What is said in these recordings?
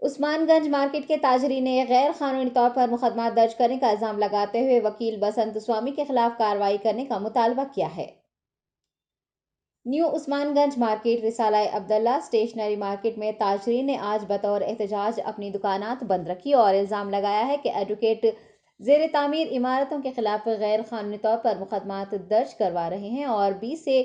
Osmanganj market के ताजरीन ने गैर कानूनी तौर पर मुकदमा दर्ज करने का इल्जाम लगाते हुए वकील बसंत स्वामी के खिलाफ कार्रवाई करने का मुतालबा किया है। न्यू उस्मानगंज मार्केट रिसाला अब्दुल्ला स्टेशनरी मार्केट में ताजरीन ने आज बतौर एहतजाज अपनी दुकानात बंद रखी और इल्जाम लगाया है कि एडवोकेट जेर तामीर इमारतों के खिलाफ गैर कानूनी तौर पर मुकदमात दर्ज करवा रहे हैं और 20 से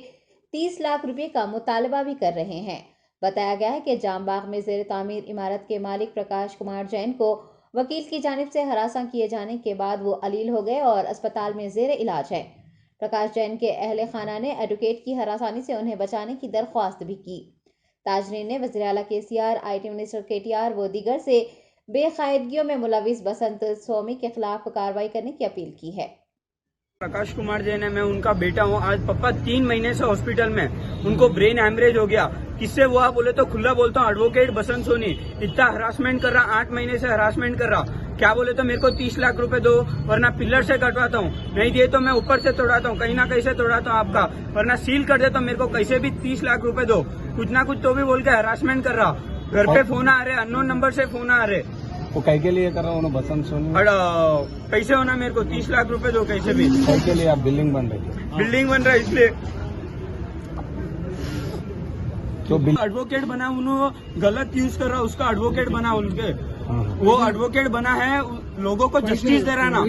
30 लाख रुपए का मुतालबा भी कर रहे हैं। बताया गया है कि जामबाग में जेर तामीर इमारत के मालिक प्रकाश कुमार जैन को वकील की जानिब से हरासा किए जाने के बाद वो अलील हो गए और अस्पताल में जेर इलाज है। प्रकाश जैन के अहले खाना ने एडवोकेट की हरासानी से उन्हें बचाने की दरख्वास्त भी की। ताजरीन ने वज़ीर आला केसीआर, IT मिनिस्टर KTR व दीगर से बेकायदगियों में मुलविस बसंत स्वामी के खिलाफ कार्रवाई करने की अपील की है। प्रकाश कुमार जैन है, मैं उनका बेटा हूँ। आज पापा 3 महीने से हॉस्पिटल में, उनको ब्रेन हैमरेज हो गया। किससे हुआ बोले तो खुला बोलता हूँ, एडवोकेट बसंत सोनी इतना हरासमेंट कर रहा, 8 महीने से हरासमेंट कर रहा। क्या बोले तो मेरे को 30 लाख रुपए दो, वरना पिलर से कटवाता हूँ, नहीं दिए तो मैं ऊपर से तोड़ाता हूँ, कहीं ना कहीं से तोड़ाता हूँ आपका, वरना सील कर दे तो मेरे को कैसे भी 30 लाख रुपए दो, कुछ ना कुछ तो भी बोल के हरासमेंट कर रहा। घर पे फोन आ रहे, अननोन नंबर से फोन आ रहे। वो कहीं के लिए कर रहा हूँ बसंत सोनी? पैसे होना मेरे को 30 लाख रुपए दो, कैसे भी। कहीं के लिए आप बिल्डिंग बन रही है? बिल्डिंग बन रहा है इसलिए तो एडवोकेट बना, उन्होंने गलत यूज कर रहा, उसका एडवोकेट बना उनके। वो एडवोकेट बना है, लोगों को जस्टिस दे रहा ना,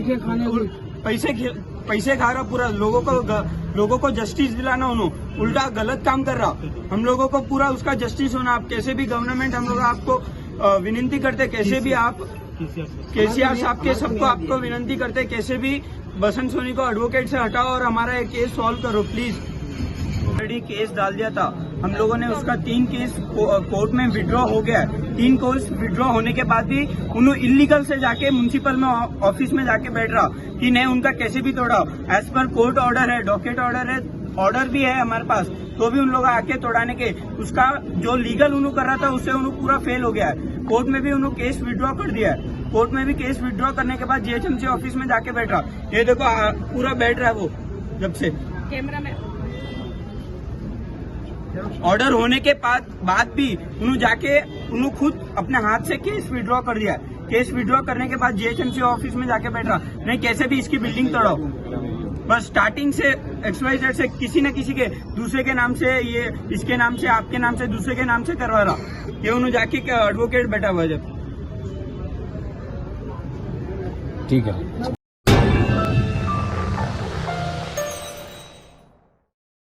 पैसे खा रहा पूरा, लोगों को जस्टिस दिलाना, उन्होंने उल्टा गलत काम कर रहा। हम लोगों को पूरा उसका जस्टिस होना। आप कैसे भी गवर्नमेंट, हम लोग आपको विनती करते, कैसे भी आप KCR साहब के सबको आपको विनती करते, कैसे भी बसंत सोनी को एडवोकेट से हटाओ और हमारा ये केस सॉल्व करो प्लीज। ऑलरेडी केस डाल दिया था हम लोगों ने, उसका 3 केस कोर्ट में विड्रॉ हो गया है। 3 केस विड्रॉ होने के बाद भी उन्होंने इलीगल से जाके म्युनिसिपल में ऑफिस में जाके बैठ रहा कि नहीं उनका कैसे भी तोड़ा। एज पर कोर्ट ऑर्डर है, डॉकेट ऑर्डर है, ऑर्डर भी है हमारे पास, तो भी उन लोग आके तोड़ाने के, उसका जो लीगल उन्होंने कर रहा था उससे उन्होंने पूरा फेल हो गया है। कोर्ट में भी उन्होंने केस विड्रॉ कर दिया है। कोर्ट में भी केस विड्रॉ करने के बाद GHMC ऑफिस में जाके बैठ रहा। ये देखो पूरा बैठ रहा है वो, जब से कैमरा में ऑर्डर होने के बाद भी उन्होंने जाके उन्होंने खुद अपने हाथ से केस विड्रॉ कर दिया। केस विड्रॉ करने के बाद GHMC ऑफिस में जाके बैठ रहा, नहीं कैसे भी इसकी बिल्डिंग तोड़ो। बस स्टार्टिंग से XYZ से किसी न किसी के दूसरे के नाम से, ये इसके नाम से, आपके नाम से, दूसरे के नाम से करवा रहा। ये उन्होंने जाके एडवोकेट बैठा हुआ है जब। ठीक है।